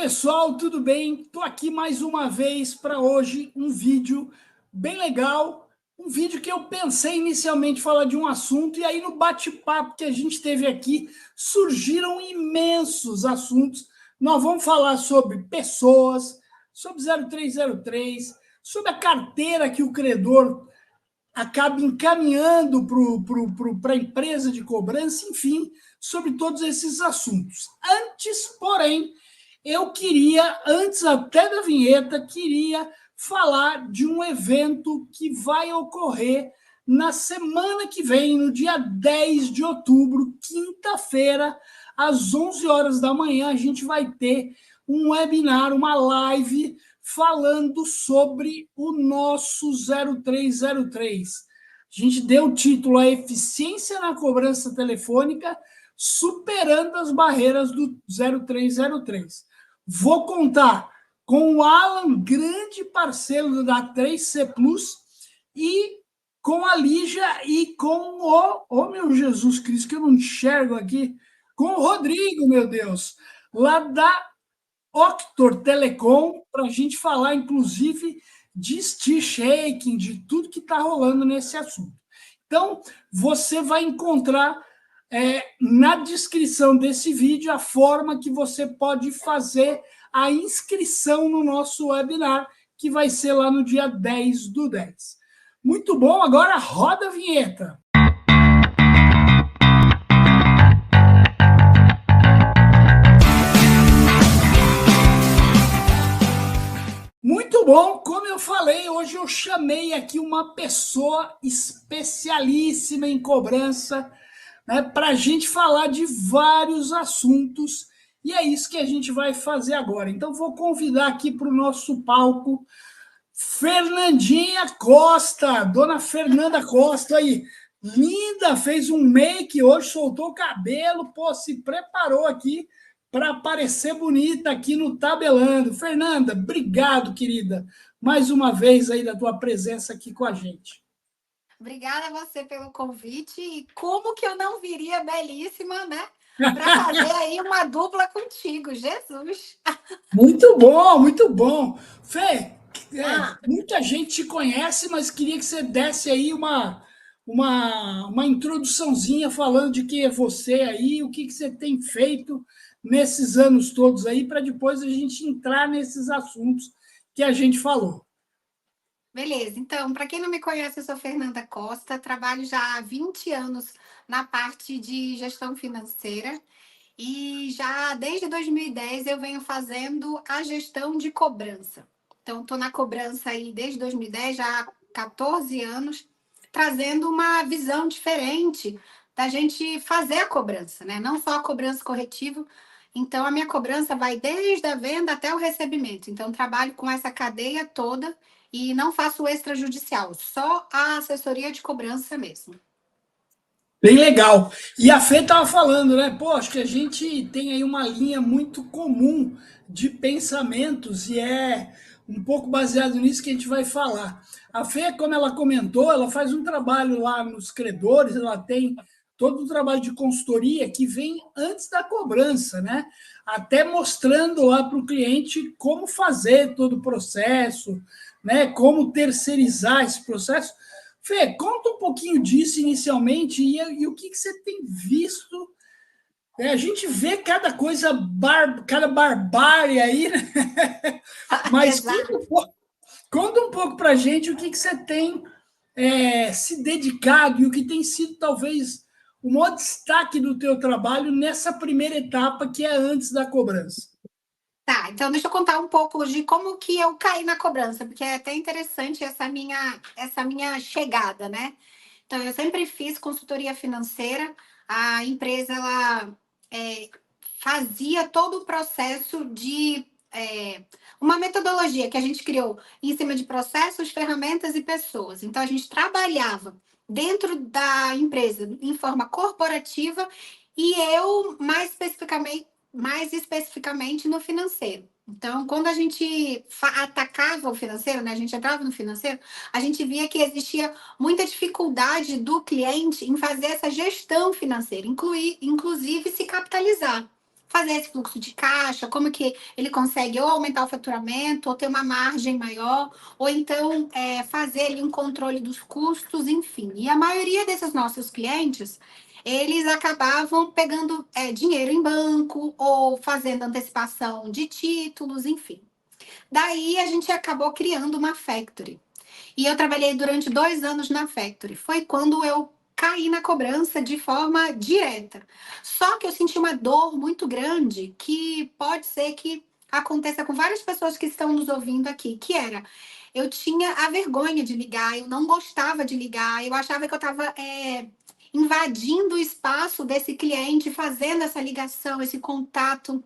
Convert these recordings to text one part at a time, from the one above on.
Pessoal, tudo bem? Estou aqui mais uma vez para hoje um vídeo bem legal, um vídeo que eu pensei inicialmente falar de um assunto e aí no bate-papo que a gente teve aqui surgiram imensos assuntos. Nós vamos falar sobre pessoas, sobre 0303, sobre a carteira que o credor acaba encaminhando para a empresa de cobrança, enfim, sobre todos esses assuntos. Antes, porém, eu queria, antes até da vinheta, queria falar de um evento que vai ocorrer na semana que vem, no dia 10 de outubro, quinta-feira, às 11 horas da manhã, a gente vai ter um webinar, uma live, falando sobre o nosso 0303. A gente deu o título A Eficiência na Cobrança Telefônica, superando as barreiras do 0303. Vou contar com o Alan, grande parceiro da 3C Plus, e com a Lígia e com meu Jesus Cristo, que eu não enxergo aqui, com o Rodrigo, meu Deus, lá da Octor Telecom, para a gente falar, inclusive, de steel shaking, de tudo que está rolando nesse assunto. Então, você vai encontrar na descrição desse vídeo a forma que você pode fazer a inscrição no nosso webinar, que vai ser lá no dia 10/10. Muito bom, agora roda a vinheta. Muito bom, como eu falei, hoje eu chamei aqui uma pessoa especialíssima em cobrança, né, para a gente falar de vários assuntos, e é isso que a gente vai fazer agora. Então, vou convidar aqui para o nosso palco Fernandinha Costa, dona Fernanda Costa, aí, linda, fez um make hoje, soltou o cabelo, pô, se preparou aqui para aparecer bonita aqui no Tabelando. Fernanda, obrigado, querida, mais uma vez aí da tua presença aqui com a gente. Obrigada a você pelo convite. E como que eu não viria belíssima, né? Para fazer aí uma dupla contigo, Jesus. Muito bom, muito bom. Fê, muita gente te conhece, mas queria que você desse aí uma introduçãozinha falando de quem é você aí, o que você tem feito nesses anos todos aí, para depois a gente entrar nesses assuntos que a gente falou. Beleza, então, para quem não me conhece, eu sou Fernanda Costa, trabalho já há 20 anos na parte de gestão financeira e já desde 2010 eu venho fazendo a gestão de cobrança. Então, estou na cobrança aí desde 2010, já há 14 anos, trazendo uma visão diferente da gente fazer a cobrança, né? Não só a cobrança corretiva. Então, a minha cobrança vai desde a venda até o recebimento. Então, trabalho com essa cadeia toda e não faço extrajudicial, só a assessoria de cobrança mesmo. Bem legal. E a Fê estava falando, né? Pô, acho que a gente tem aí uma linha muito comum de pensamentos e é um pouco baseado nisso que a gente vai falar. A Fê, como ela comentou, ela faz um trabalho lá nos credores, ela tem todo o trabalho de consultoria que vem antes da cobrança, né? Até mostrando lá para o cliente como fazer todo o processo, né? Como terceirizar esse processo. Fê, conta um pouquinho disso inicialmente e o que você tem visto. A gente vê cada coisa, cada barbárie aí, né? Mas conta um pouco para a gente o que você tem se dedicado e o que tem sido talvez o maior destaque do teu trabalho nessa primeira etapa, que é antes da cobrança. Tá, então deixa eu contar um pouco de como que eu caí na cobrança, porque é até interessante essa minha chegada, né? Então, eu sempre fiz consultoria financeira, a empresa ela fazia todo o processo de uma metodologia que a gente criou em cima de processos, ferramentas e pessoas. Então, a gente trabalhava dentro da empresa em forma corporativa e eu mais especificamente no financeiro. Então, quando a gente atacava o financeiro, né, a gente entrava no financeiro, a gente via que existia muita dificuldade do cliente em fazer essa gestão financeira, inclusive se capitalizar. fazer esse fluxo de caixa, como que ele consegue ou aumentar o faturamento, ou ter uma margem maior, ou então fazer ali um controle dos custos, enfim. E a maioria desses nossos clientes, eles acabavam pegando dinheiro em banco, ou fazendo antecipação de títulos, enfim. Daí a gente acabou criando uma factory. E eu trabalhei durante 2 anos na factory. Foi quando eu caí na cobrança de forma direta. Só que eu senti uma dor muito grande que pode ser que aconteça com várias pessoas que estão nos ouvindo aqui, que era, eu tinha a vergonha de ligar, eu não gostava de ligar, eu achava que eu estava invadindo o espaço desse cliente, fazendo essa ligação, esse contato.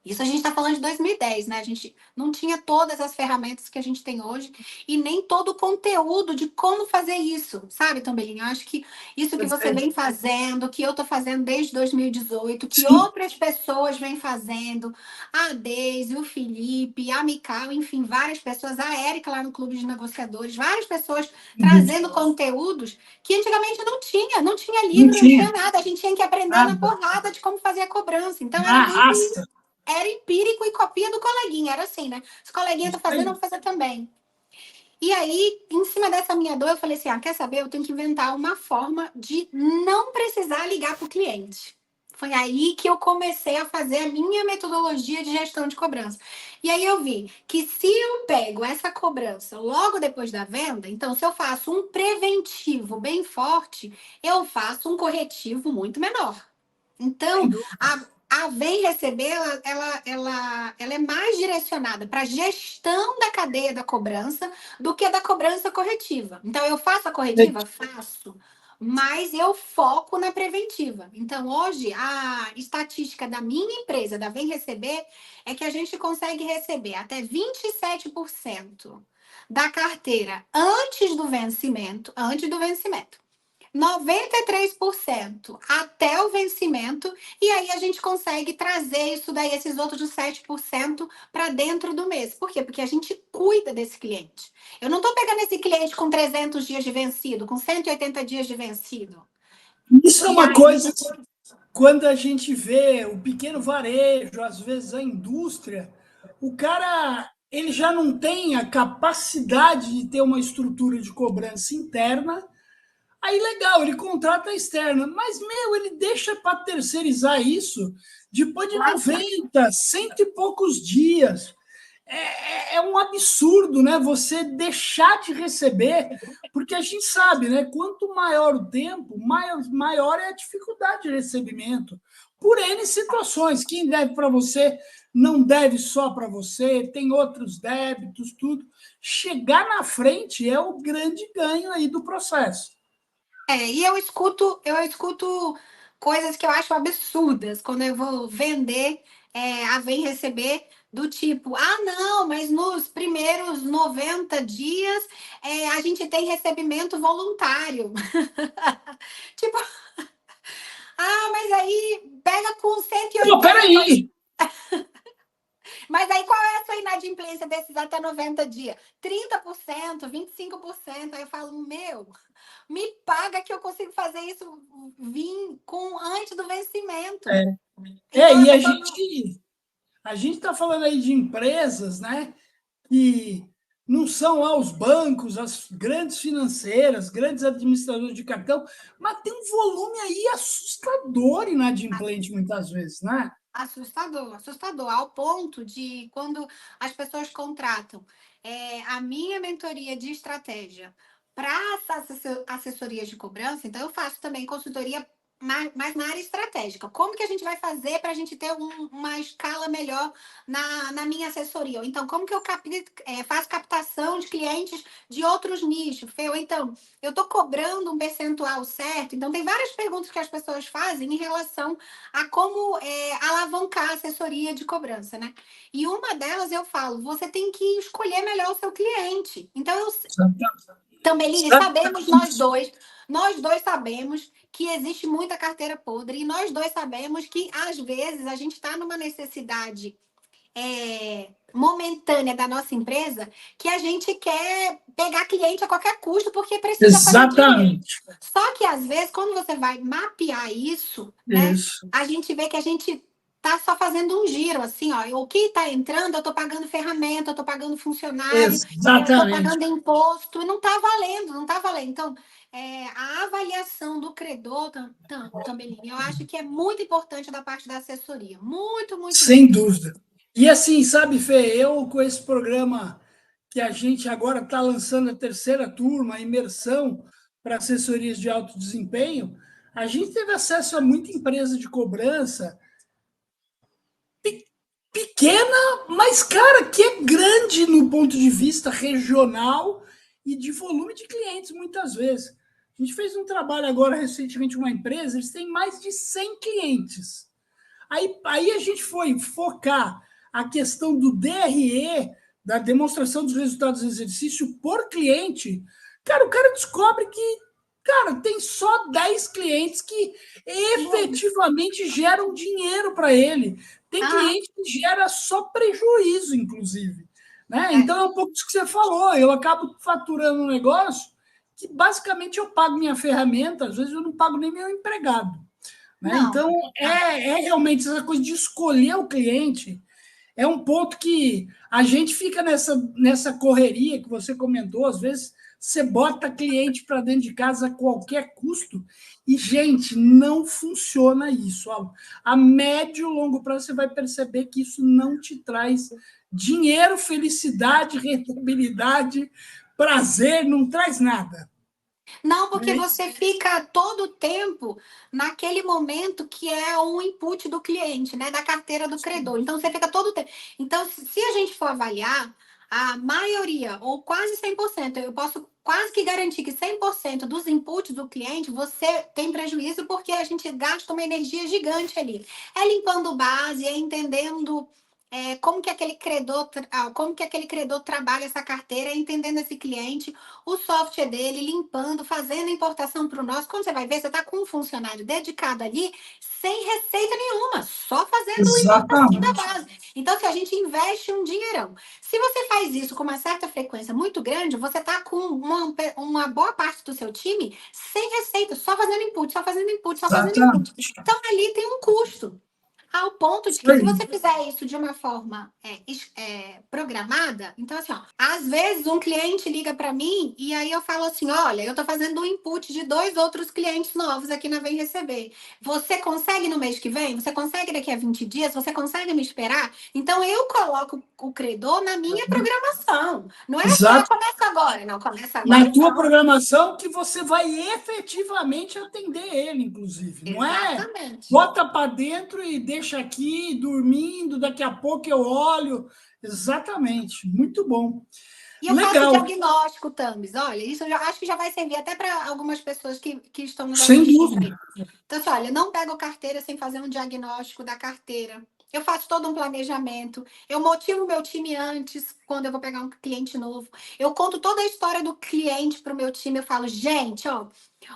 Isso a gente está falando de 2010, né? A gente não tinha todas as ferramentas que a gente tem hoje e nem todo o conteúdo de como fazer isso, sabe, Tambelinho? Eu acho que isso que você vem fazendo, que eu estou fazendo desde 2018, que Sim. outras pessoas vêm fazendo, a Deise, o Felipe, a Mical, enfim, várias pessoas, a Érica lá no Clube de Negociadores, várias pessoas trazendo conteúdos que antigamente não tinha Não livro, não tinha tinha nada, a gente tinha que aprender na nada, porrada de como fazer a cobrança. Então era na muito raça. era empírico e copia do coleguinha, era assim, né? Se o coleguinha tá Isso fazendo, eu aí. vou fazer também. E aí, em cima dessa minha dor, eu falei assim: quer saber? Eu tenho que inventar uma forma de não precisar ligar para o cliente. Foi aí que eu comecei a fazer a minha metodologia de gestão de cobrança. E aí eu vi que se eu pego essa cobrança logo depois da venda, então se eu faço um preventivo bem forte, eu faço um corretivo muito menor. Sem Então, dúvida. a Vem Receber, ela é mais direcionada para a gestão da cadeia da cobrança do que da cobrança corretiva. Então, eu faço a corretiva? Faço, mas eu foco na preventiva. Então, hoje, a estatística da minha empresa, da Vem Receber, é que a gente consegue receber até 27% da carteira antes do vencimento. 93% até o vencimento, e aí a gente consegue trazer isso daí, esses outros 7% para dentro do mês. Por quê? Porque a gente cuida desse cliente. Eu não estou pegando esse cliente com 300 dias de vencido, com 180 dias de vencido. Isso é E uma aí, coisa que, quando a gente vê o pequeno varejo, às vezes a indústria, o cara ele já não tem a capacidade de ter uma estrutura de cobrança interna. Aí legal, ele contrata a externa, mas meu, ele deixa para terceirizar isso depois de lá está. 90, cento e poucos dias. É um absurdo, né? Você deixar de receber, porque a gente sabe, né? Quanto maior o tempo, maior é a dificuldade de recebimento. Por N situações. Quem deve para você não deve só para você, tem outros débitos, tudo. Chegar na frente é o grande ganho aí do processo. E eu escuto coisas que eu acho absurdas quando eu vou vender a Vem Receber, do tipo, não, mas nos primeiros 90 dias a gente tem recebimento voluntário. Tipo, mas aí pega com Pô, 180. peraí, Mas aí qual é a sua inadimplência desses até 90 dias? 30%, 25%. Aí eu falo, meu, me paga que eu consigo fazer isso vir com antes do vencimento. Então a e pessoa a gente está falando aí de empresas, né, que não são lá os bancos, as grandes financeiras, grandes administradores de cartão, mas tem um volume aí assustador inadimplente muitas vezes, né? assustador, assustador, ao ponto de quando as pessoas contratam a minha mentoria de estratégia para assessoria de cobrança, então eu faço também consultoria mais na área estratégica. Como que a gente vai fazer para a gente ter uma escala melhor na minha assessoria? Ou então, como que eu faço captação de clientes de outros nichos? Ou então, eu estou cobrando um percentual certo? Então, tem várias perguntas que as pessoas fazem em relação a como alavancar a assessoria de cobrança, né? E uma delas eu falo, você tem que escolher melhor o seu cliente. Então, também sabemos nós dois sabemos que existe muita carteira podre e nós dois sabemos que, às vezes, a gente está numa necessidade momentânea da nossa empresa que a gente quer pegar cliente a qualquer custo porque precisa fazer dinheiro. Exatamente. Só que, às vezes, quando você vai mapear isso, né, Isso. a gente vê que a gente tá só fazendo um giro, assim, ó. O que está entrando, eu estou pagando ferramenta, eu estou pagando funcionário, eu estou Exatamente. pagando imposto, e não está valendo, não está valendo. Então, a avaliação do credor também, eu acho que é muito importante da parte da assessoria. Muito, muito Sem mesmo. dúvida. E assim, sabe, Fê, eu com esse programa que a gente agora está lançando a terceira turma, a imersão para assessorias de alto desempenho, a gente teve acesso a muita empresa de cobrança pequena, mas, cara, que é grande no ponto de vista regional e de volume de clientes, muitas vezes. A gente fez um trabalho agora recentemente com uma empresa, eles têm mais de 100 clientes. Aí a gente foi focar a questão do DRE, da demonstração dos resultados do exercício por cliente. Cara, o cara descobre que, cara, tem só 10 clientes que efetivamente geram dinheiro para ele. Tem Aham, cliente que gera só prejuízo, inclusive. Né? é. Então é um pouco disso que você falou. Eu acabo faturando um negócio que basicamente eu pago minha ferramenta, às vezes eu não pago nem meu empregado. Né? Não, Então, não. é realmente essa coisa de escolher o cliente, é um ponto que a gente fica nessa correria que você comentou, às vezes você bota cliente para dentro de casa a qualquer custo, e, gente, não funciona isso. A médio e longo prazo você vai perceber que isso não te traz dinheiro, felicidade, rentabilidade, prazer, não traz nada. Não, porque Né? você fica todo o tempo naquele momento que é o input do cliente, né? Da carteira do credor. Então, você fica todo o tempo. Então, se a gente for avaliar, a maioria, ou quase 100%, eu posso quase que garantir que 100% dos inputs do cliente, você tem prejuízo porque a gente gasta uma energia gigante ali. É limpando base, é entendendo como que aquele credor trabalha essa carteira, entendendo esse cliente, o software dele, limpando, fazendo importação para o nosso. Quando você vai ver, você está com um funcionário dedicado ali, sem receita nenhuma, só fazendo importação da Exatamente. base. Então, se a gente investe um dinheirão, se você faz isso com uma certa frequência muito grande, você está com uma boa parte do seu time sem receita, só fazendo input, só fazendo input, só fazendo input. Exatamente. Então, ali tem um custo. Ao ponto de Isso que, se aí. você fizer isso de uma forma programada, então, assim, ó, às vezes um cliente liga para mim e aí eu falo assim: olha, eu estou fazendo um input de 2 outros clientes novos aqui na Vem Receber. Você consegue no mês que vem? Você consegue daqui a 20 dias? Você consegue me esperar? Então, eu coloco o credor na minha programação. Não é assim, Exato. começa agora. Não, começa agora Na tua então. programação que você vai efetivamente atender ele, inclusive. Não é Exatamente. bota para dentro e deixa aqui dormindo, daqui a pouco eu olho. Exatamente. Muito bom. E eu faço Legal. diagnóstico, Thames. Olha, isso eu acho que já vai servir até para algumas pessoas que estão nos Sem assistindo dúvida. aí. Então, assim, olha, não pego carteira sem fazer um diagnóstico da carteira. Eu faço todo um planejamento. Eu motivo o meu time antes, quando eu vou pegar um cliente novo. Eu conto toda a história do cliente para o meu time. Eu falo, gente, ó,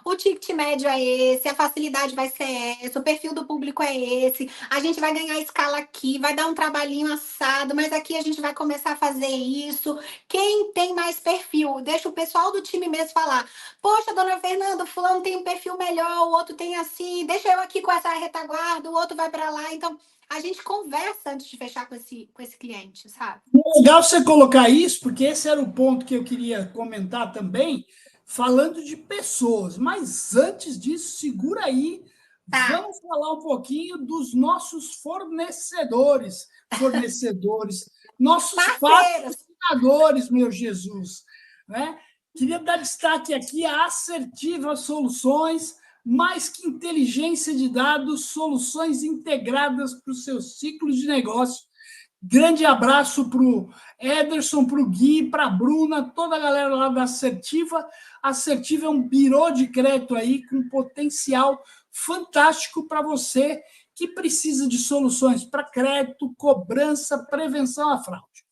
o ticket médio é esse, a facilidade vai ser essa, o perfil do público é esse, a gente vai ganhar escala aqui, vai dar um trabalhinho assado, mas aqui a gente vai começar a fazer isso. Quem tem mais perfil? Deixa o pessoal do time mesmo falar. Poxa, dona Fernanda, o fulano tem um perfil melhor, o outro tem assim, deixa eu aqui com essa retaguarda, o outro vai para lá. Então, a gente conversa antes de fechar com esse cliente, sabe? Legal você colocar isso, porque esse era o ponto que eu queria comentar também, falando de pessoas. Mas antes disso, segura aí, Tá. vamos falar um pouquinho dos nossos fornecedores, nossos Parceiros. patrocinadores, meu Jesus. Né? Queria dar destaque aqui a Assertiva Soluções, mais que inteligência de dados, soluções integradas para os seus ciclos de negócio. Grande abraço para o Ederson, para o Gui, para a Bruna, toda a galera lá da Assertiva. Assertiva é um birô de crédito aí com potencial fantástico para você que precisa de soluções para crédito, cobrança, prevenção à fraude.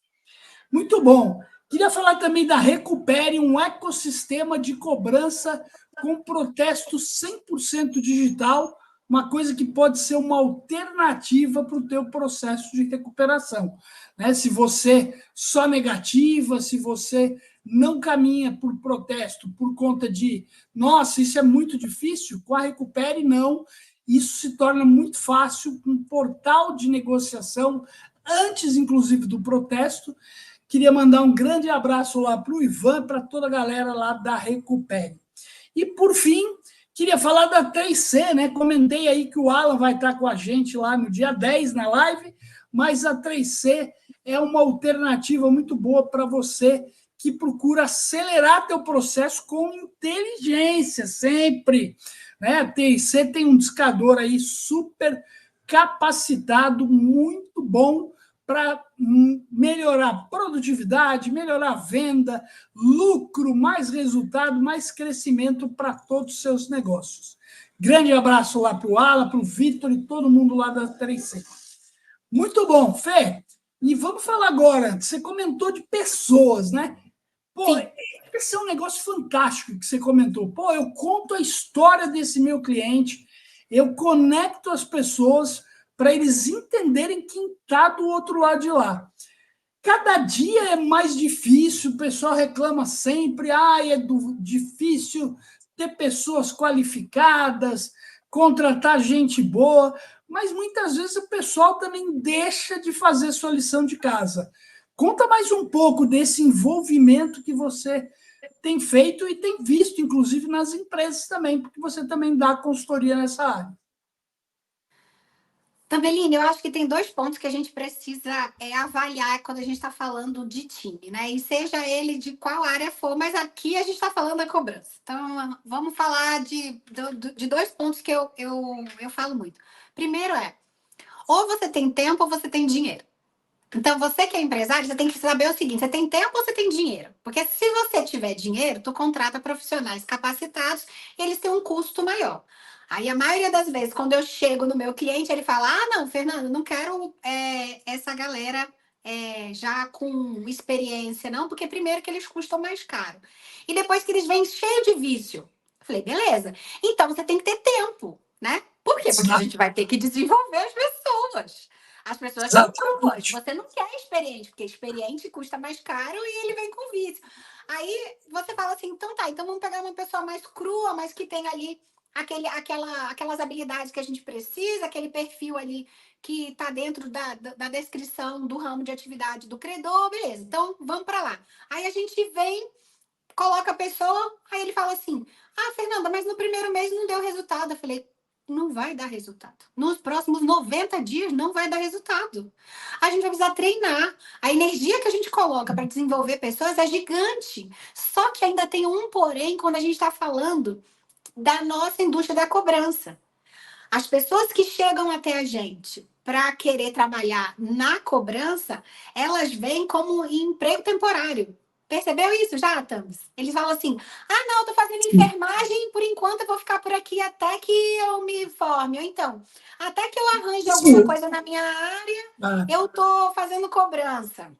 Muito bom. Queria falar também da Recupere, um ecossistema de cobrança com protesto 100% digital, uma coisa que pode ser uma alternativa para o teu processo de recuperação. Né? Se você só negativa, se você não caminha por protesto por conta de, nossa, isso é muito difícil, com a Recupere não. Isso se torna muito fácil com um portal de negociação, antes, inclusive, do protesto. Queria mandar um grande abraço lá para o Ivan, para toda a galera lá da Recupere. E, por fim, queria falar da 3C, né? Comentei aí que o Alan vai estar com a gente lá no dia 10 na live, mas a 3C é uma alternativa muito boa para você que procura acelerar teu processo com inteligência, sempre. Né? A 3C tem um discador aí super capacitado, muito bom para melhorar a produtividade, melhorar a venda, lucro, mais resultado, mais crescimento para todos os seus negócios. Grande abraço lá para o Ala, para o Vitor e todo mundo lá da 3C. Muito bom, Fê. E vamos falar agora. Você comentou de pessoas, né? Pô, esse é um negócio fantástico que você comentou. Pô, eu conto a história desse meu cliente, eu conecto as pessoas para eles entenderem quem está do outro lado de lá. Cada dia é mais difícil, o pessoal reclama sempre, difícil ter pessoas qualificadas, contratar gente boa, mas muitas vezes o pessoal também deixa de fazer sua lição de casa. Conta mais um pouco desse envolvimento que você tem feito e tem visto, inclusive, nas empresas também, porque você também dá consultoria nessa área. Tambelini, eu acho que tem 2 pontos que a gente precisa avaliar quando a gente está falando de time, né? E seja ele de qual área for, mas aqui a gente está falando da cobrança. Então, vamos falar de 2 pontos que eu falo muito. Primeiro ou você tem tempo ou você tem dinheiro. Então, você que é empresário, você tem que saber o seguinte: você tem tempo ou você tem dinheiro? Porque se você tiver dinheiro, tu contrata profissionais capacitados e eles têm um custo maior. Aí, a maioria das vezes, quando eu chego no meu cliente, ele fala: não, Fernando, não quero essa galera já com experiência, não, porque primeiro que eles custam mais caro. E depois que eles vêm cheio de vício. Eu falei, beleza. Então, você tem que ter tempo, né? Por quê? Porque a gente vai ter que desenvolver as pessoas. As pessoas são cruas. Você não quer experiente, porque experiente custa mais caro e ele vem com vício. Aí você fala assim, então tá, então vamos pegar uma pessoa mais crua, mas que tem ali aquelas habilidades que a gente precisa, aquele perfil ali que está dentro da descrição do ramo de atividade do credor, beleza. Então vamos para lá. Aí a gente vem, coloca a pessoa, aí ele fala assim, Fernanda, mas no primeiro mês não deu resultado. Eu falei, não vai dar resultado. Nos próximos 90 dias não vai dar resultado. A gente vai precisar treinar. A energia que a gente coloca para desenvolver pessoas é gigante. Só que ainda tem um porém quando a gente está falando da nossa indústria da cobrança. As pessoas que chegam até a gente para querer trabalhar na cobrança, elas vêm como emprego temporário. Percebeu isso já, Thames? Eles falam assim, não, eu tô fazendo enfermagem, por enquanto eu vou ficar por aqui até que eu me forme. Ou então, até que eu arranje alguma coisa na minha área, eu tô fazendo cobrança.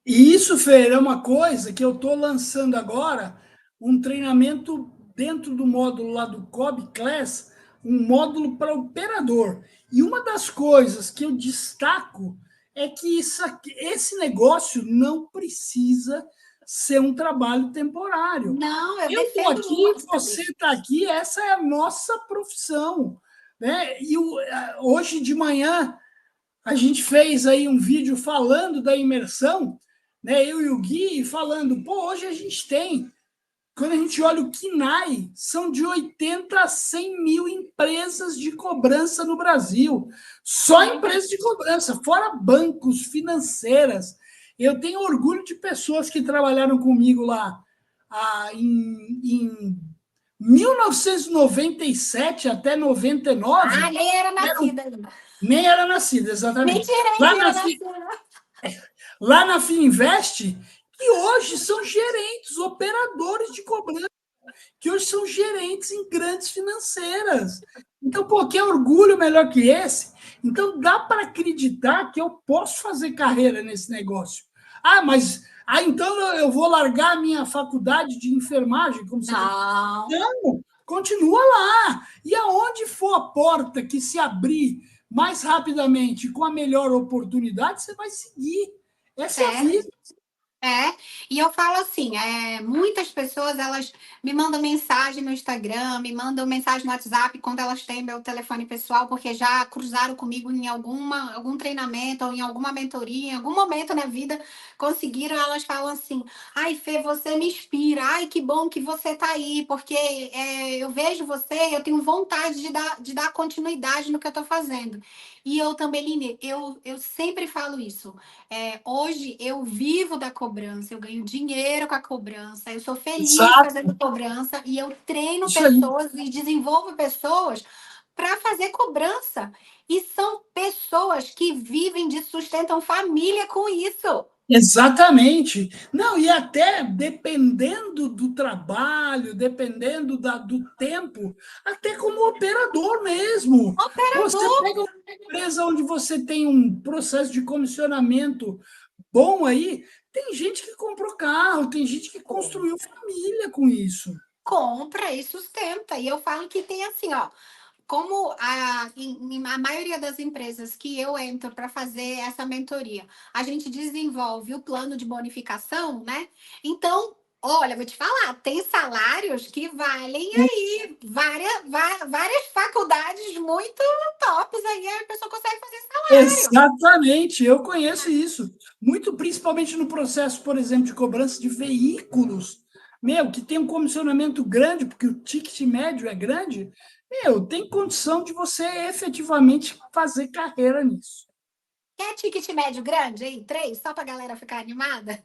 E isso, Fer, é uma coisa que eu estou lançando agora, um treinamento dentro do módulo lá do COB Class, um módulo para operador. E uma das coisas que eu destaco é que esse negócio não precisa ser um trabalho temporário. Não, eu estou aqui, você está aqui, essa é a nossa profissão. Né? E hoje de manhã a gente fez aí um vídeo falando da imersão, né? Eu e o Gui falando, hoje a gente tem, quando a gente olha o KINAI, são de 80 a 100 mil empresas de cobrança no Brasil. Só empresas de cobrança, fora bancos, financeiras. Eu tenho orgulho de pessoas que trabalharam comigo lá em 1997 até 99. Nem era nascida ainda. Nem era nascida, exatamente. Mentira, lá na Fininvest, que hoje são gerentes, operadores de cobrança, que hoje são gerentes em grandes financeiras. Então, que orgulho melhor que esse? Então, dá para acreditar que eu posso fazer carreira nesse negócio. Mas então eu vou largar a minha faculdade de enfermagem? Como você não, continua lá. E aonde for a porta que se abrir mais rapidamente, com a melhor oportunidade, você vai seguir. Essa é a vida. É, e eu falo assim, muitas pessoas elas me mandam mensagem no Instagram, me mandam mensagem no WhatsApp quando elas têm meu telefone pessoal, porque já cruzaram comigo em algum treinamento ou em alguma mentoria, em algum momento na vida, conseguiram, elas falam assim, ai Fê, você me inspira, ai que bom que você tá aí, porque eu vejo você, eu tenho vontade de dar continuidade no que eu tô fazendo. E eu também, Line, eu sempre falo isso. Hoje eu vivo da cobrança, eu ganho dinheiro com a cobrança, eu sou feliz Exato, fazendo cobrança e eu treino isso aí. pessoas e desenvolvo pessoas para fazer cobrança. E são pessoas que vivem de sustentam família com isso. Exatamente. Não, e até dependendo do trabalho, dependendo do tempo, até como operador mesmo. Você Operador, pega uma empresa onde você tem um processo de comissionamento bom aí, tem gente que comprou carro, tem gente que construiu família com isso. compra e sustenta. E eu falo que tem assim, ó, como em a maioria das empresas que eu entro para fazer essa mentoria, a gente desenvolve o plano de bonificação, né? Então, olha, vou te falar, tem salários que valem aí várias faculdades muito tops aí, a pessoa consegue fazer salário. Exatamente, eu conheço isso. Muito principalmente no processo, por exemplo, de cobrança de veículos. Meu, que tem um comissionamento grande, porque o ticket médio é grande, meu, tem condição de você efetivamente fazer carreira nisso. Quer ticket médio grande aí? 3, só para a galera ficar animada?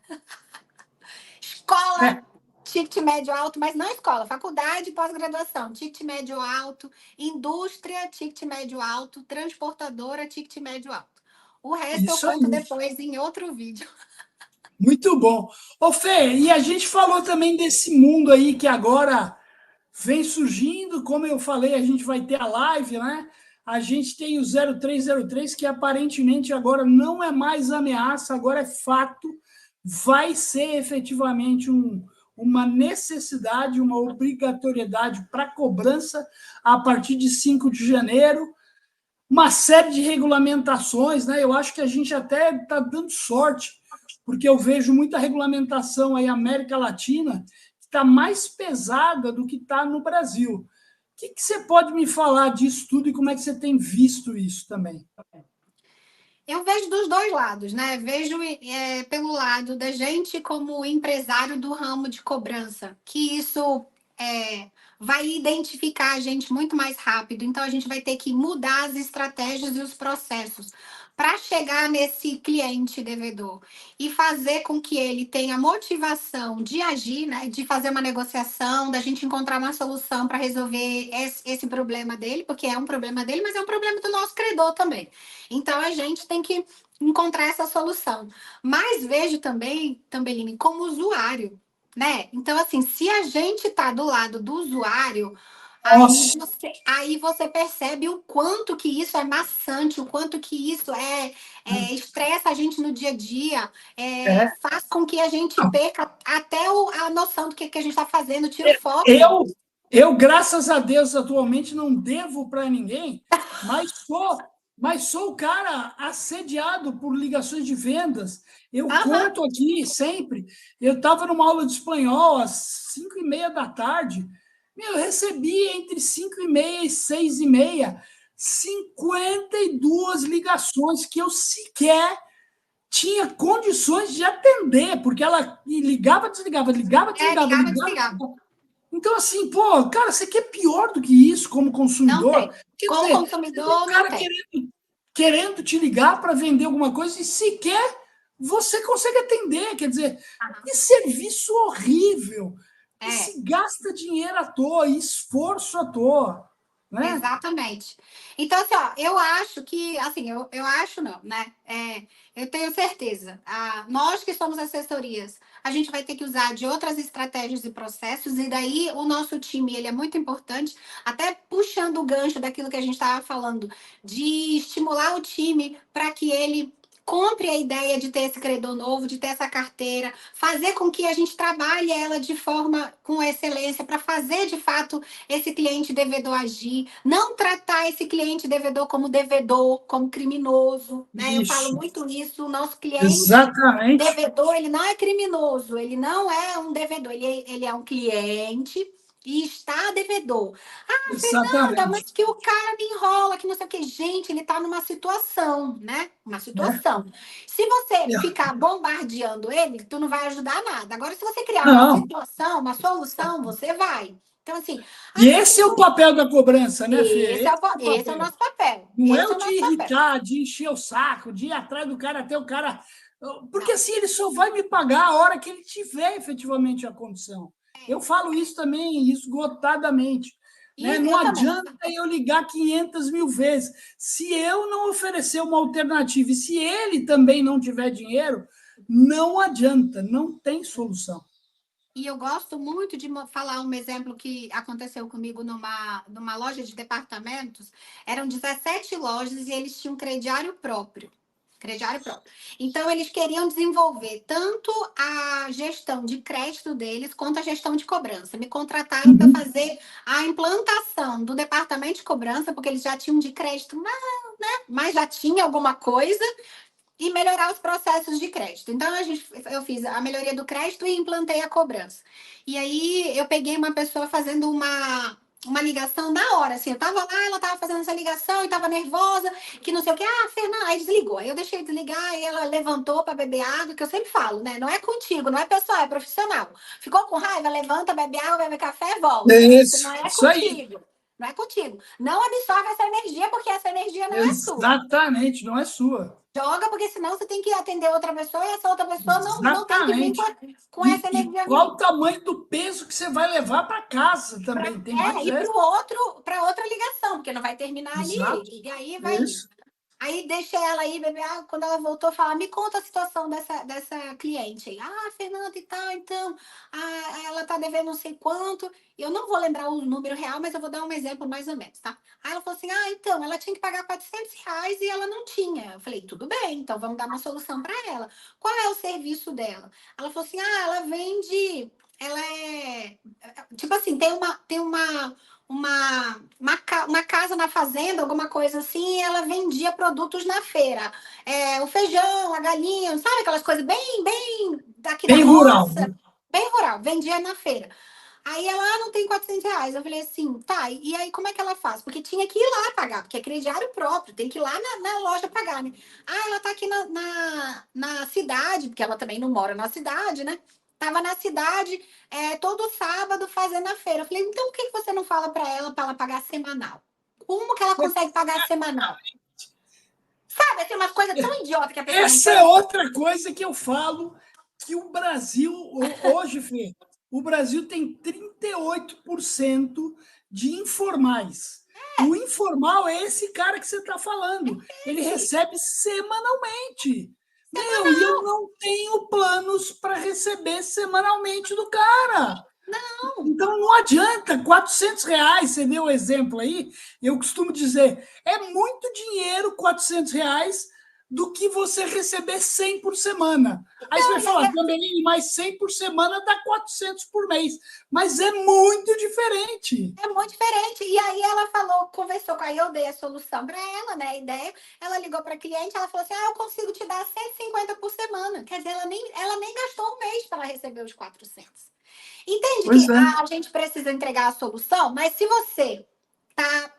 Escola, É, ticket médio alto, mas não escola, faculdade e pós-graduação, ticket médio alto, indústria, ticket médio alto, transportadora, ticket médio alto. O resto eu isso conto aí. depois em outro vídeo. Muito bom. Ô, Fê, e a gente falou também desse mundo aí que agora vem surgindo, como eu falei, a gente vai ter a live, né? A gente tem o 0303, que aparentemente agora não é mais ameaça, agora é fato, vai ser efetivamente uma necessidade, uma obrigatoriedade para cobrança a partir de 5 de janeiro, uma série de regulamentações, né? Eu acho que a gente até está dando sorte, porque eu vejo muita regulamentação aí América Latina que está mais pesada do que está no Brasil. O que você pode me falar disso tudo e como é que você tem visto isso também? Eu vejo dos dois lados, né? Vejo pelo lado da gente como empresário do ramo de cobrança, que isso vai identificar a gente muito mais rápido. Então, a gente vai ter que mudar as estratégias e os processos para chegar nesse cliente devedor e fazer com que ele tenha motivação de agir, né? De fazer uma negociação, da gente encontrar uma solução para resolver esse problema dele, porque é um problema dele, mas é um problema do nosso credor também. Então a gente tem que encontrar essa solução. Mas vejo também, Tambeline, como usuário, né? Então, assim, se a gente está do lado do usuário, Nossa, aí você percebe o quanto que isso é maçante, o quanto que isso estressa a gente no dia a dia, é. faz com que a gente perca até a noção do que a gente está fazendo, tira o foco. Eu, graças a Deus, atualmente não devo para ninguém, mas sou o cara assediado por ligações de vendas. Eu Aham, conto aqui sempre. Eu estava numa aula de espanhol às 5:30 da tarde. Eu recebi entre 5:30 e 6:30 52 ligações que eu sequer tinha condições de atender, porque ela ligava, desligava, ligava, desligava, ligava, ligava. desligava. Então, assim, pô, cara, você quer pior do que isso como Não consumidor? tem. Quer Como dizer, você tem um consumidor, não cara tem. querendo te ligar para vender alguma coisa e sequer você consegue atender. Quer dizer, que serviço horrível, que É. se gasta dinheiro à toa, esforço à toa, né? Exatamente. Então, assim, ó, eu acho que, assim, eu acho não, né? Eu tenho certeza. Nós que somos assessorias, a gente vai ter que usar de outras estratégias e processos, e daí o nosso time, ele é muito importante, até puxando o gancho daquilo que a gente estava falando, de estimular o time para que ele compre a ideia de ter esse credor novo, de ter essa carteira, fazer com que a gente trabalhe ela de forma com excelência para fazer de fato esse cliente devedor agir, não tratar esse cliente devedor como devedor, como criminoso, né? Eu falo Isso, muito isso, o nosso cliente exatamente, devedor, ele não é criminoso, ele não é um devedor, ele é um cliente e está devedor. Ah, Fernanda, exatamente, mas que o cara me enrola, que não sei o que. Gente, ele está numa situação, né? Uma né? situação. Se você ficar bombardeando ele, tu não vai ajudar nada. Agora, se você criar uma Não, situação, uma solução, você vai. Então, assim, e ah, esse é o papel da cobrança, né, Fê? esse é Esse é o esse é o papel. nosso papel. Não é Esse é o o de nosso papel. irritar, de encher o saco, de ir atrás do cara até o cara. Porque Não. assim ele só vai me pagar a hora que ele tiver efetivamente a condição. Eu falo isso também esgotadamente. E Né? Não eu também. adianta eu ligar 500 mil vezes. Se eu não oferecer uma alternativa e se ele também não tiver dinheiro, não adianta, não tem solução. E eu gosto muito de falar um exemplo que aconteceu comigo numa loja de departamentos. Eram 17 lojas e eles tinham crediário próprio. Crediário próprio. Então, eles queriam desenvolver tanto a gestão de crédito deles quanto a gestão de cobrança. Me contrataram para Uhum. fazer a implantação do departamento de cobrança, porque eles já tinham de crédito, mas já tinha alguma coisa e melhorar os processos de crédito. Então, eu fiz a melhoria do crédito e implantei a cobrança. E aí, eu peguei uma pessoa fazendo uma ligação na hora, assim, eu tava lá, ela tava fazendo essa ligação e tava nervosa, que não sei o que, Fernanda, aí desligou. Aí eu deixei desligar e ela levantou para beber água, que eu sempre falo, né? Não é contigo, não é pessoal, é profissional. Ficou com raiva, levanta, bebe água, bebe café, volta. Isso não é Isso aí. contigo. Não é contigo. Não absorve essa energia, porque essa energia não é sua. Exatamente, não é sua. Joga, porque senão você tem que atender outra pessoa e essa outra pessoa não tem que vir Exatamente. com essa E energia qual ruim. o tamanho do peso que você vai levar para casa também? Tem mais E essa. para outra ligação, porque não vai terminar Exato. ali, e aí vai indo. Isso. Aí deixei ela aí beber água. Quando ela voltou, falar: me conta a situação dessa cliente aí. Fernanda e tal, então, ela tá devendo não sei quanto. Eu não vou lembrar o número real, mas eu vou dar um exemplo mais ou menos, tá? Aí ela falou assim: então, ela tinha que pagar R$ 400 e ela não tinha. Eu falei: tudo bem, então vamos dar uma solução para ela. Qual é o serviço dela? Ela falou assim: ela vende. Ela é. Tipo assim, uma casa na fazenda, alguma coisa assim, e ela vendia produtos na feira. O feijão, a galinha, sabe aquelas coisas bem daqui da Bem rural. roça, bem rural, vendia na feira. Aí ela, não tem R$ 400. Eu falei assim, tá, e aí como é que ela faz? Porque tinha que ir lá pagar, porque é crediário próprio, tem que ir lá na loja pagar, né? Ela tá aqui na cidade, porque ela também não mora na cidade, né? Tava na cidade, todo sábado fazendo a feira. Eu falei, então por que você não fala para ela pagar semanal? Como que ela consegue pagar semanal? Sabe, assim, uma coisa tão idiota que a pessoa não Essa é pensa. outra coisa que eu falo que o Brasil, hoje, Fê, o Brasil tem 38% de informais. O informal é esse cara que você está falando. Ele Esse, recebe semanalmente. Meu, e eu semanal. não tenho planos para receber semanalmente do cara. Não. Então não adianta, R$ 400, você deu o exemplo aí, eu costumo dizer, é muito dinheiro R$ 400 do que você receber 100 por semana. Aí você Então, vai falar, Gamberini, mais 100 por semana dá 400 por mês, mas é muito diferente. é muito diferente. E aí ela falou, conversou com, aí eu dei a solução para ela, né? A ideia. Ela ligou para a cliente, ela falou assim: eu consigo te dar 150 por semana. Quer dizer, ela nem gastou um mês para receber os 400. Entende Pois que é. a gente precisa entregar a solução, mas se você está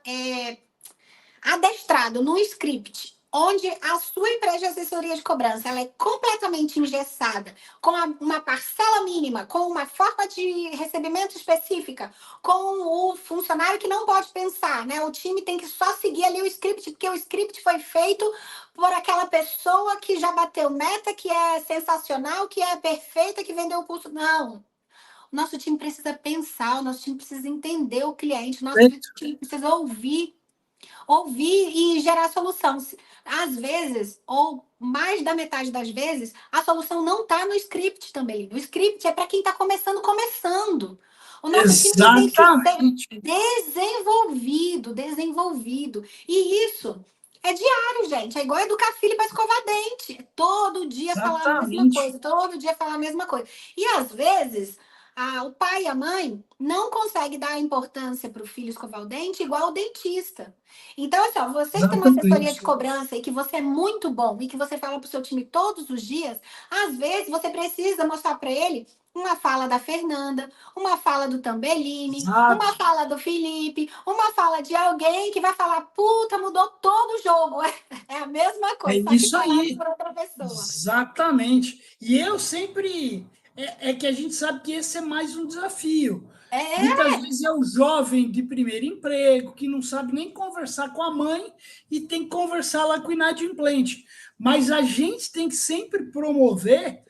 adestrado num script onde a sua empresa de assessoria de cobrança ela é completamente engessada, com uma parcela mínima, com uma forma de recebimento específica, com o funcionário que não pode pensar, né? O time tem que só seguir ali o script, porque o script foi feito por aquela pessoa que já bateu meta, que é sensacional, que é perfeita, que vendeu o curso. Não. O nosso time precisa pensar, o nosso time precisa entender o cliente, o nosso time precisa ouvir e gerar solução. Às vezes, ou mais da metade das vezes, a solução não está no script também. O script é para quem está começando. O nosso time tem que ser Exatamente. desenvolvido. E isso É diário, gente. É igual educar filho para escovar dente. Todo dia falar a mesma Exatamente. coisa, todo dia falar a mesma coisa. E às vezes, o pai e a mãe não conseguem dar importância para o filho escovar o dente igual o dentista. Então, assim, ó, você que tem uma assessoria de Exatamente. cobrança e que você é muito bom e que você fala para o seu time todos os dias, às vezes você precisa mostrar para ele uma fala da Fernanda, uma fala do Tambellini, uma Exato. fala do Felipe, uma fala de alguém que vai falar, puta, mudou todo o jogo. É a mesma É coisa, só que isso falado aí. por outra pessoa. Exatamente. E eu sempre. É que a gente sabe que esse é mais um desafio. É, Muitas vezes é o jovem de primeiro emprego que não sabe nem conversar com a mãe e tem que conversar lá com o inadimplente. Mas a gente tem que sempre promover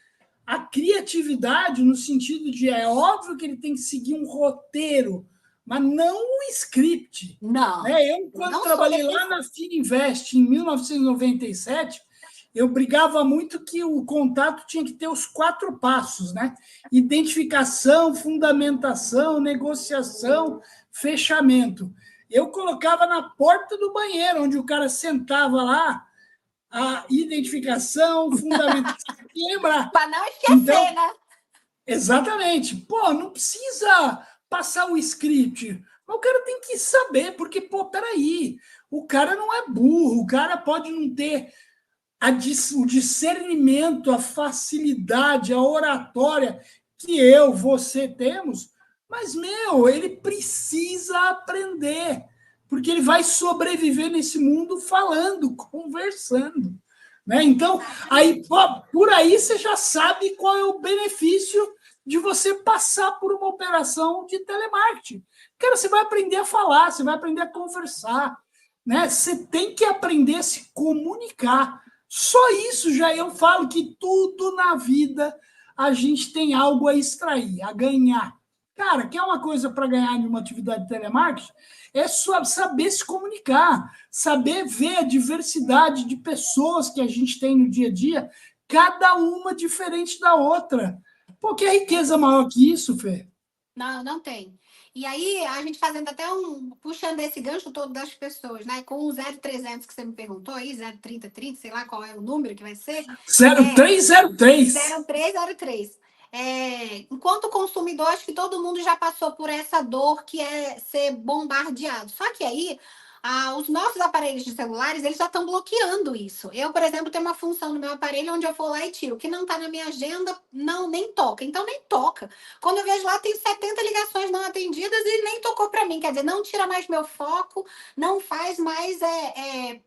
a criatividade no sentido de é óbvio que ele tem que seguir um roteiro, mas não um script. não, Né? Eu, eu quando não sou trabalhei desse. lá na Fininvest, em 1997, eu brigava muito que o contato tinha que ter os 4 passos, né? Identificação, fundamentação, negociação, fechamento. Eu colocava na porta do banheiro, onde o cara sentava lá, a identificação, fundamentação, e lembrar. Para não esquecer, Então, né? exatamente. Pô, não precisa passar o script. Mas o cara tem que saber, porque, pô, peraí, o cara não é burro, o cara pode não ter o discernimento, a facilidade, a oratória que eu, você temos, mas, meu, ele precisa aprender, porque ele vai sobreviver nesse mundo falando, conversando. Né? Então, aí, por aí você já sabe qual é o benefício de você passar por uma operação de telemarketing. Cara, você vai aprender a falar, você vai aprender a conversar, né? Você tem que aprender a se comunicar. Só isso já eu falo que tudo na vida a gente tem algo a extrair, a ganhar. Cara, quer uma coisa para ganhar em uma atividade de telemarketing? É só saber se comunicar, saber ver a diversidade de pessoas que a gente tem no dia a dia, cada uma diferente da outra. Pô, que riqueza maior que isso, Fê? Não, não tem. E aí, a gente fazendo até puxando esse gancho todo das pessoas, né? Com o 0300 que você me perguntou aí, 03030, sei lá qual é o número que vai ser, é 0303. 0303. Enquanto consumidor, acho que todo mundo já passou por essa dor que é ser bombardeado. Só que aí, os nossos aparelhos de celulares, eles já estão bloqueando isso. Eu, por exemplo, tenho uma função no meu aparelho onde eu vou lá e tiro. O que não está na minha agenda, não, nem toca. Então, nem toca. Quando eu vejo lá, tem 70 ligações não atendidas e nem tocou para mim. Quer dizer, não tira mais meu foco, não faz mais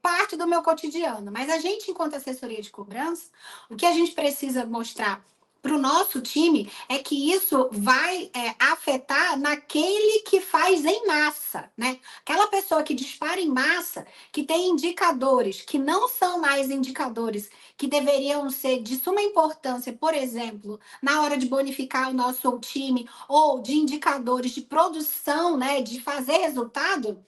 parte do meu cotidiano. Mas a gente, enquanto assessoria de cobrança, o que a gente precisa mostrar para o nosso time é que isso vai afetar naquele que faz em massa, né? Aquela pessoa que dispara em massa, que tem indicadores que não são mais indicadores que deveriam ser de suma importância, por exemplo, na hora de bonificar o nosso time ou de indicadores de produção, né, de fazer resultado,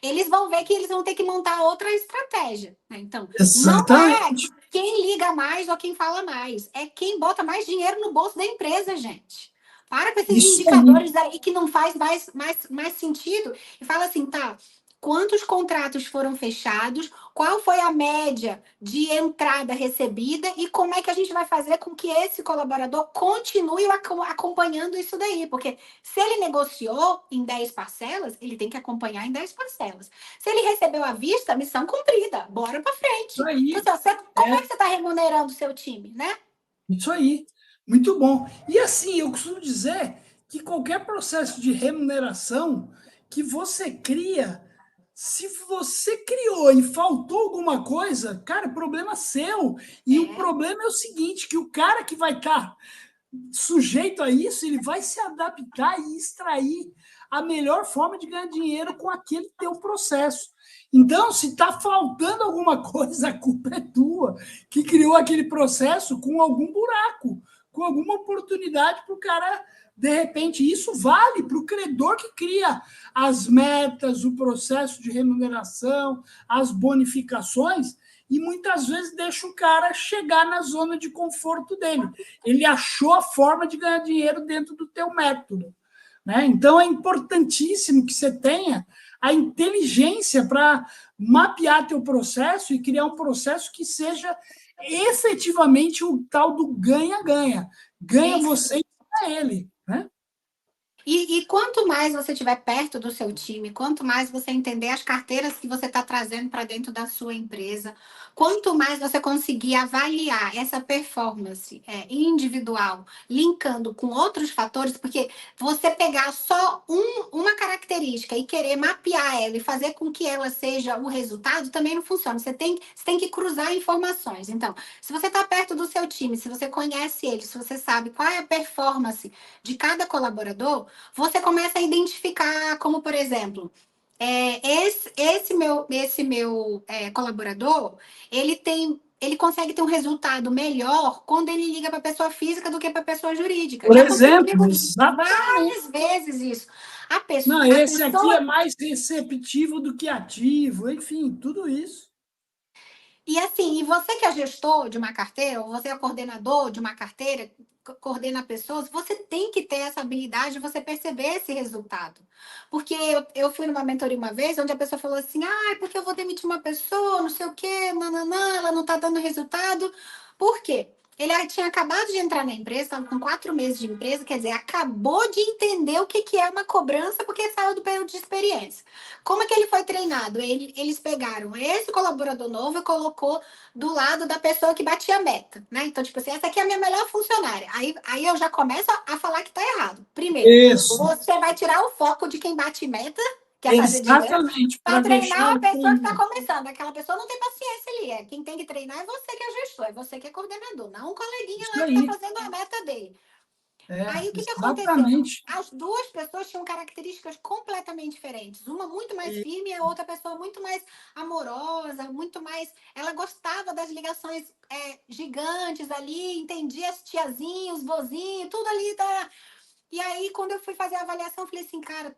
eles vão ver que eles vão ter que montar outra estratégia. Né? Então, não é Exatamente. quem liga mais ou quem fala mais, é quem bota mais dinheiro no bolso da empresa, gente. Para com esses Isso aí. indicadores aí que não faz mais sentido. E fala assim, tá, quantos contratos foram fechados, qual foi a média de entrada recebida e como é que a gente vai fazer com que esse colaborador continue acompanhando isso daí. Porque se ele negociou em 10 parcelas, ele tem que acompanhar em 10 parcelas. Se ele recebeu à vista, missão cumprida, bora para Isso frente. aí. Então, como é É, que você está remunerando o seu time, né? isso aí. Muito bom. E assim, eu costumo dizer que qualquer processo de remuneração que você cria, se você criou e faltou alguma coisa, cara, problema seu. E o É, problema é o seguinte, que o cara que vai estar sujeito a isso, ele vai se adaptar e extrair a melhor forma de ganhar dinheiro com aquele teu processo. Então, se está faltando alguma coisa, a culpa é tua, que criou aquele processo com algum buraco, com alguma oportunidade para o cara, de repente, isso vale para o credor que cria as metas, o processo de remuneração, as bonificações, e muitas vezes deixa o cara chegar na zona de conforto dele. Ele achou a forma de ganhar dinheiro dentro do teu método. Né? Então, é importantíssimo que você tenha a inteligência para mapear teu processo e criar um processo que seja efetivamente o tal do ganha-ganha. Ganha você e ganha ele, né? E quanto mais você estiver perto do seu time, quanto mais você entender as carteiras que você está trazendo para dentro da sua empresa, quanto mais você conseguir avaliar essa performance individual, linkando com outros fatores, porque você pegar só uma característica e querer mapear ela e fazer com que ela seja o resultado, também não funciona. Você tem que cruzar informações. Então, se você está perto do seu time, se você conhece ele, se você sabe qual é a performance de cada colaborador, você começa a identificar, como por exemplo, esse meu colaborador, ele consegue ter um resultado melhor quando ele liga para a pessoa física do que para a pessoa jurídica. Por Já aconteceu exemplo, comigo exatamente. várias vezes isso. Não, esse aqui é mais receptivo do que ativo, enfim, tudo isso. E assim, e você que é gestor de uma carteira, ou você é coordenador de uma carteira, coordena pessoas, você tem que ter essa habilidade de você perceber esse resultado. Porque eu fui numa mentoria uma vez, onde a pessoa falou assim, porque eu vou demitir uma pessoa, não sei o quê, nananã, ela não está dando resultado. Por quê? Ele tinha acabado de entrar na empresa, estava com 4 meses de empresa, quer dizer, acabou de entender o que é uma cobrança, porque saiu do período de experiência. Como é que ele foi treinado? Eles pegaram esse colaborador novo e colocou do lado da pessoa que batia a meta, né? Então, tipo assim, essa aqui é a minha melhor funcionária. Aí eu já começo a falar que tá errado. Primeiro, Isso. você vai tirar o foco de quem bate meta, que é fazer dinheiro, exatamente, para treinar deixar a pessoa que está começando. Aquela pessoa não tem paciência ali. Quem tem que treinar é você que é gestor, é você que é coordenador, não um coleguinha isso lá que aí. está fazendo a meta dele. Aí o que aconteceu? Exatamente. As duas pessoas tinham características completamente diferentes. Uma muito mais firme e a outra pessoa muito mais amorosa, muito mais. Ela gostava das ligações gigantes ali, entendia as tiazinhas, os vozinhos, tudo ali. E aí, quando eu fui fazer a avaliação, eu falei assim, cara,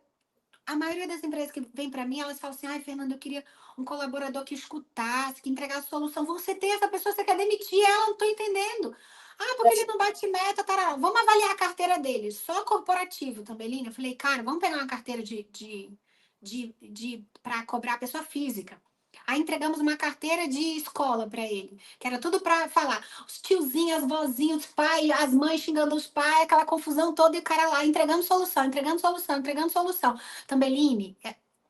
a maioria das empresas que vem para mim, elas falam assim, Fernanda, eu queria um colaborador que escutasse, que entregasse solução. Você tem essa pessoa, você quer demitir ela, não estou entendendo. Porque ele não bate meta, tarará. Vamos avaliar a carteira dele, só corporativo, Tambelina. Eu falei, cara, vamos pegar uma carteira para cobrar a pessoa física. Aí entregamos uma carteira de escola para ele, que era tudo para falar. Os tiozinhos, as vozinhas, os pais, as mães xingando os pais, aquela confusão toda e o cara lá entregando solução, entregando solução, entregando solução. Tambeline,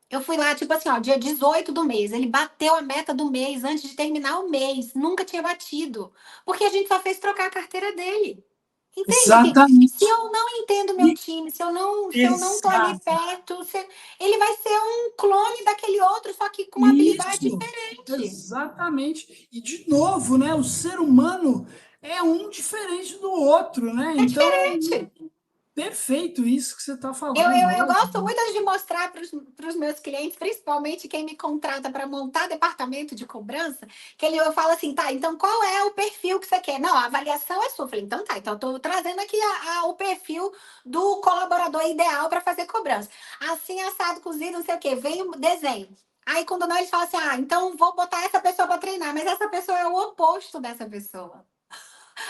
eu fui lá, tipo assim, ó, dia 18 do mês. Ele bateu a meta do mês antes de terminar o mês. Nunca tinha batido. Porque a gente só fez trocar a carteira dele. Entende? Assim, Exatamente. se eu não entendo meu time, se eu não tô ali perto, ele vai ser um clone daquele outro, só que com uma habilidade diferente. Exatamente. E, de novo, né, o ser humano é um diferente do outro, né? Então, Diferente. perfeito isso que você está falando. Eu gosto muito de mostrar para os meus clientes, principalmente quem me contrata para montar departamento de cobrança, que eu falo assim, tá, então qual é o perfil que você quer? Não, a avaliação é sua. Eu falei, então tá, então eu estou trazendo aqui o perfil do colaborador ideal para fazer cobrança. Assim, assado, cozido, não sei o quê, vem o desenho. Aí, quando não, eles falam assim, então vou botar essa pessoa para treinar, mas essa pessoa é o oposto dessa pessoa.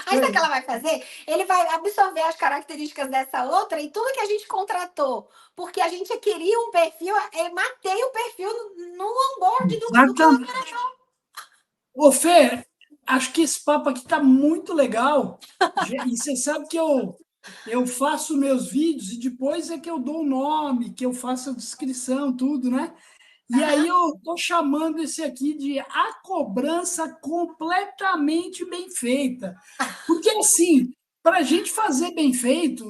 Aí sabe o que ela vai fazer? Ele vai absorver as características dessa outra e tudo que a gente contratou, porque a gente queria um perfil, eu matei o perfil no onboard do colaborador. Ô, Fê, acho que esse papo aqui está muito legal. E você sabe que eu faço meus vídeos e depois é que eu dou o nome, que eu faço a descrição, tudo, né? E aí eu estou chamando esse aqui de a cobrança completamente bem feita. Porque, assim, para a gente fazer bem feito,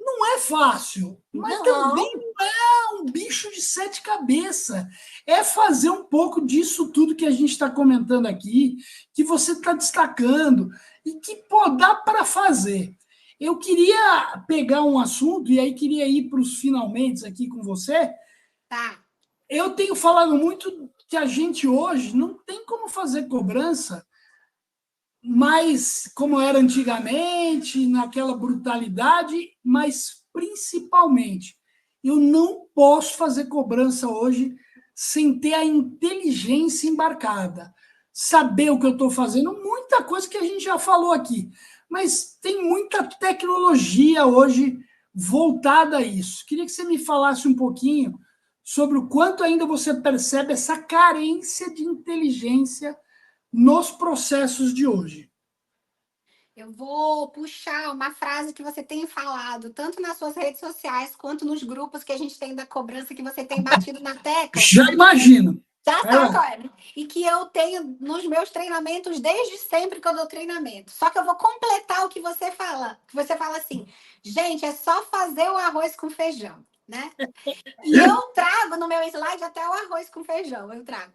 não é fácil, mas também não é um bicho de 7 cabeças. É fazer um pouco disso tudo que a gente está comentando aqui, que você está destacando, e que pô, dá para fazer. Eu queria pegar um assunto, e aí queria ir para os finalmente aqui com você. Tá. Eu tenho falado muito que a gente hoje não tem como fazer cobrança mais como era antigamente, naquela brutalidade, mas principalmente, eu não posso fazer cobrança hoje sem ter a inteligência embarcada, saber o que eu estou fazendo, muita coisa que a gente já falou aqui, mas tem muita tecnologia hoje voltada a isso. Queria que você me falasse um pouquinho sobre o quanto ainda você percebe essa carência de inteligência nos processos de hoje. Eu vou puxar uma frase que você tem falado, tanto nas suas redes sociais, quanto nos grupos que a gente tem da cobrança, que você tem batido na tecla. Já imagino. Já sabe qual é, né? E que eu tenho nos meus treinamentos desde sempre que eu dou treinamento. Só que eu vou completar o que você fala. Que você fala assim, gente, é só fazer o arroz com feijão, né? E eu trago no meu slide até o arroz com feijão, eu trago.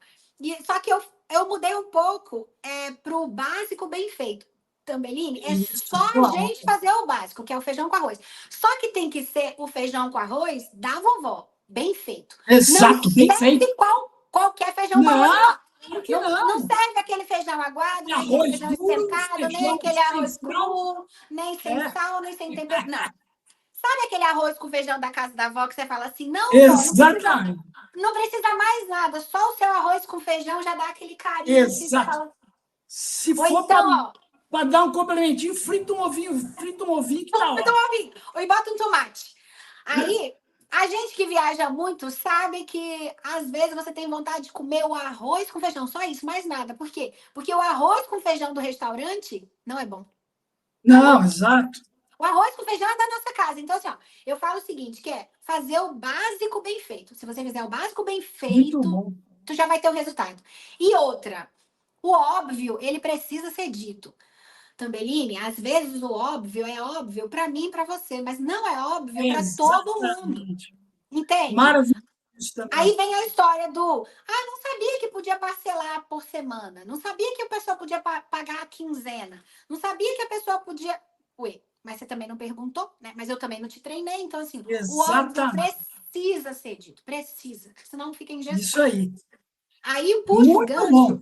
Só que eu mudei um pouco para o básico bem feito. Tambelini, é Isso, só a claro. gente fazer o básico, que é o feijão com arroz. Só que tem que ser o feijão com arroz da vovó, bem feito. Exato, bem feito. Qualquer feijão com arroz, Não, claro que não serve aquele feijão aguado, nem aquele arroz feijão duro, esquentado, nem feijão aquele sem arroz sal. cru, nem sem sal, nem sem tempero. Não. Sabe aquele arroz com feijão da casa da avó que você fala assim, não, vó, Exatamente. não precisa mais nada, só o seu arroz com feijão já dá aquele carinho. Exato. Fala... Se Ou for então, para dar um complementinho, frita um ovinho que tá ótimo. Ou e bota um tomate. Aí, a gente que viaja muito sabe que às vezes você tem vontade de comer o arroz com feijão, só isso, mais nada. Por quê? Porque o arroz com feijão do restaurante não é bom. Não, exato. O arroz com feijão é da nossa casa. Então, assim, ó, eu falo o seguinte, que é fazer o básico bem feito. Se você fizer o básico bem feito, tu já vai ter o resultado. E outra, o óbvio, ele precisa ser dito. Tambelini, às vezes o óbvio é óbvio para mim e para você, mas não é óbvio para todo mundo. Entende? Maravilhoso. Aí vem a história do, não sabia que podia parcelar por semana, não sabia que a pessoa podia pagar a quinzena, não sabia que a pessoa podia... Ué, mas você também não perguntou, né? Mas eu também não te treinei, então assim, o óbvio precisa ser dito, precisa, senão fica engessado. Isso aí. Aí puxa o gancho.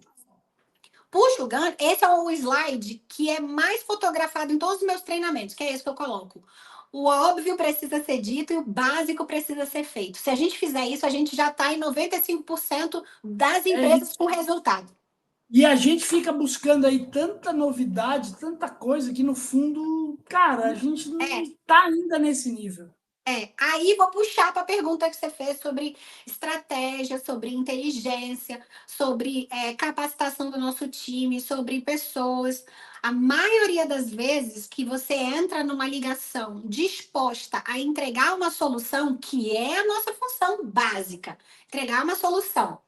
Puxa o gancho, esse é o slide que é mais fotografado em todos os meus treinamentos, que é esse que eu coloco. O óbvio precisa ser dito e o básico precisa ser feito. Se a gente fizer isso, a gente já está em 95% das empresas com resultado. E a gente fica buscando aí tanta novidade, tanta coisa, que no fundo, cara, a gente não está ainda nesse nível. Aí vou puxar para a pergunta que você fez sobre estratégia, sobre inteligência, sobre capacitação do nosso time, sobre pessoas. A maioria das vezes que você entra numa ligação disposta a entregar uma solução, que é a nossa função básica, entregar uma solução,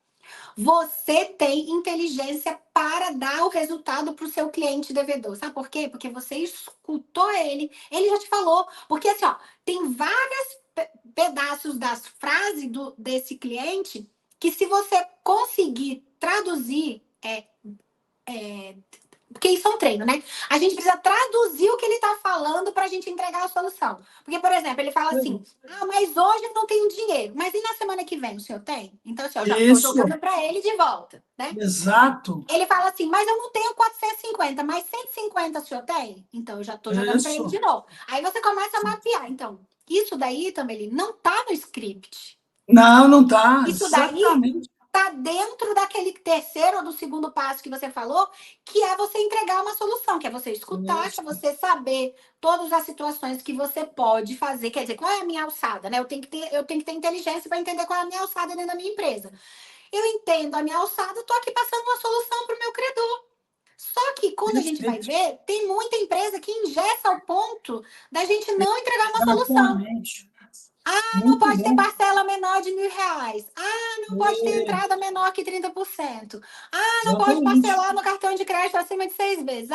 você tem inteligência para dar o resultado para o seu cliente devedor. Sabe por quê? Porque você escutou ele já te falou. Porque assim, ó, tem vários pedaços das frases desse cliente que, se você conseguir traduzir, porque isso é um treino, né? A gente precisa traduzir o que ele está falando para a gente entregar a solução. Porque, por exemplo, ele fala assim, mas hoje eu não tenho dinheiro. Mas e na semana que vem, o senhor tem? Então, assim, eu já estou jogando para ele de volta, né? Exato. Ele fala assim, mas eu não tenho 450, mas 150 o senhor tem? Então, eu já estou jogando para ele de novo. Aí você começa a mapear. Então, isso daí também ele não está no script. Não está. Isso daí está dentro daquele terceiro ou do segundo passo que você falou, que é você entregar uma solução, que é você escutar, que é você saber todas as situações que você pode fazer. Quer dizer, qual é a minha alçada, né? Eu tenho que ter inteligência para entender qual é a minha alçada dentro da minha empresa. Eu entendo a minha alçada, estou aqui passando uma solução para o meu credor. Só que quando a gente vai ver, tem muita empresa que engessa ao ponto da gente não entregar uma solução. Não pode ter parcela menor de R$ 1.000. Não pode ter entrada menor que 30%. Não pode parcelar no cartão de crédito acima de 6 vezes.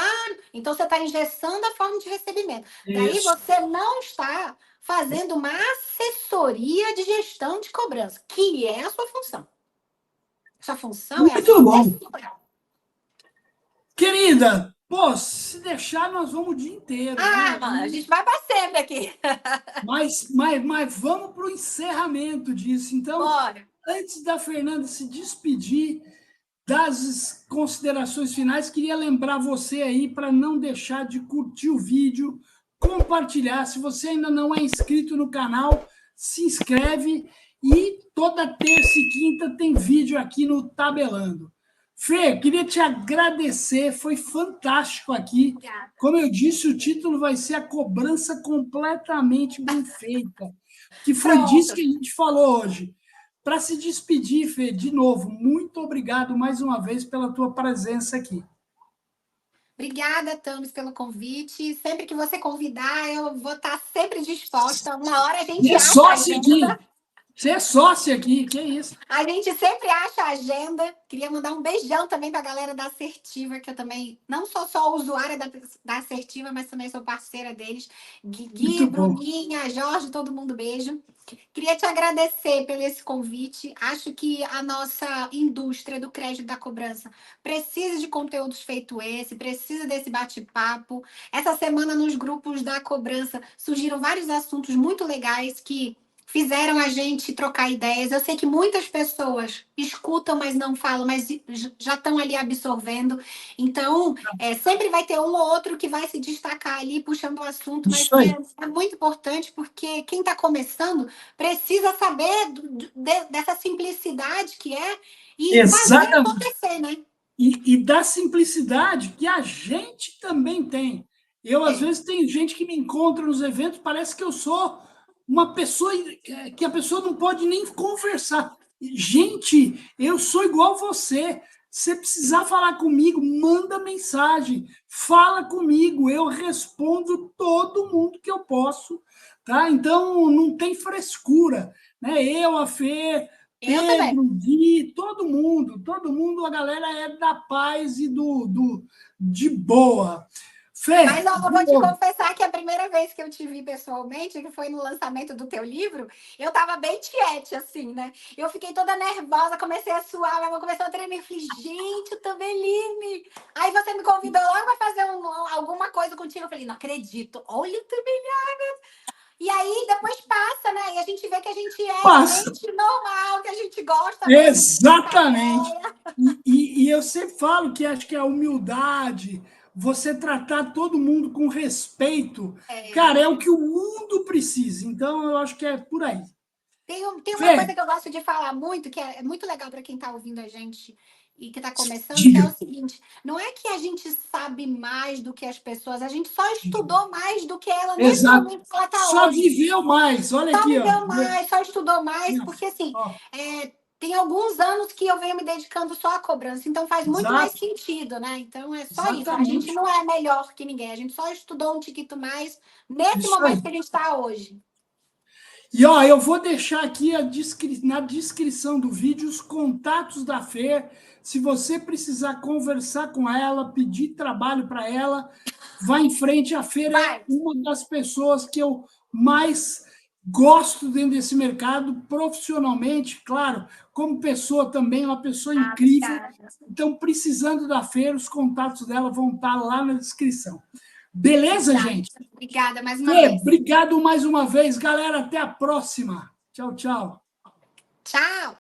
Então você está engessando a forma de recebimento. Daí você não está fazendo uma assessoria de gestão de cobrança, que é a sua função. Sua função é assessorar. Querida, se deixar, nós vamos o dia inteiro. Né? Mano, a gente vai para sempre aqui. Mas vamos para o encerramento disso. Então, antes da Fernanda se despedir das considerações finais, queria lembrar você aí para não deixar de curtir o vídeo, compartilhar. Se você ainda não é inscrito no canal, se inscreve. E toda terça e quinta tem vídeo aqui no Tabelando. Fê, queria te agradecer, foi fantástico aqui. Como eu disse, o título vai ser A Cobrança Completamente Bem Feita, que foi disso que a gente falou hoje. para se despedir, Fê, de novo, muito obrigado mais uma vez pela tua presença aqui. Obrigada, Thames, pelo convite. Sempre que você convidar, eu vou estar sempre disposta. Uma hora a gente É acha a sócio aqui. agenda. Você é sócio aqui, que isso? A gente sempre acha a agenda. Queria mandar um beijão também para a galera da Assertiva, que eu também não sou só usuária da Assertiva, mas também sou parceira deles. Gui, Muito bom. Bruninha, Jorge, todo mundo beijo. Queria te agradecer pelo esse convite. Acho que a nossa indústria do crédito da cobrança precisa de conteúdos feito esse, precisa desse bate-papo. Essa semana, nos grupos da cobrança, surgiram vários assuntos muito legais que fizeram a gente trocar ideias. Eu sei que muitas pessoas escutam, mas não falam, mas já estão ali absorvendo. Então, sempre vai ter um ou outro que vai se destacar ali, puxando o assunto, mas Isso aí. é muito importante, porque quem está começando precisa saber dessa simplicidade que é e fazer Exatamente. acontecer, né? E da simplicidade que a gente também tem. Eu, às vezes, tem gente que me encontra nos eventos, parece que eu sou uma pessoa que a pessoa não pode nem conversar. Gente, eu sou igual você. Se precisar falar comigo, manda mensagem, fala comigo, eu respondo todo mundo que eu posso, tá? Então, não tem frescura, né? Eu, a Fê, Eu também. Pedro, Gui, todo mundo, a galera é da paz e de boa. Fê, Mas eu vou te confessar que a primeira vez que eu te vi pessoalmente, que foi no lançamento do teu livro, eu estava bem tiete, assim, né? Eu fiquei toda nervosa, comecei a suar, minha mão começou a tremer. Eu falei, gente, o Tabeline! Aí você me convidou logo para fazer alguma coisa contigo. Eu falei, não acredito, olha o Tabeline! E aí depois passa, né? E a gente vê que a gente é gente normal, que a gente gosta mesmo. Exatamente. E eu sempre falo que acho que a humildade, você tratar todo mundo com respeito, cara, é o que o mundo precisa. Então, eu acho que é por aí. Tem uma coisa que eu gosto de falar muito, que é muito legal para quem está ouvindo a gente e que está começando, que é o seguinte: não é que a gente sabe mais do que as pessoas, a gente só estudou mais do que ela nesse momento que ela está hoje. Só viveu mais, olha só aqui. Viveu mais, só estudou mais, porque assim, tem alguns anos que eu venho me dedicando só à cobrança, então faz muito mais sentido, né? Então é só isso. A gente não é melhor que ninguém, a gente só estudou um tiquito mais nesse momento que a gente está hoje. E ó, eu vou deixar aqui na descrição do vídeo os contatos da Fê. Se você precisar conversar com ela, pedir trabalho para ela, vá em frente. A Fê é uma das pessoas que eu mais gosto dentro desse mercado, profissionalmente, claro, como pessoa também, uma pessoa incrível. Então, precisando da Fê, os contatos dela vão estar lá na descrição. Beleza, gente? Obrigada mais uma vez. Obrigado mais uma vez, galera. Até a próxima. Tchau, tchau. Tchau.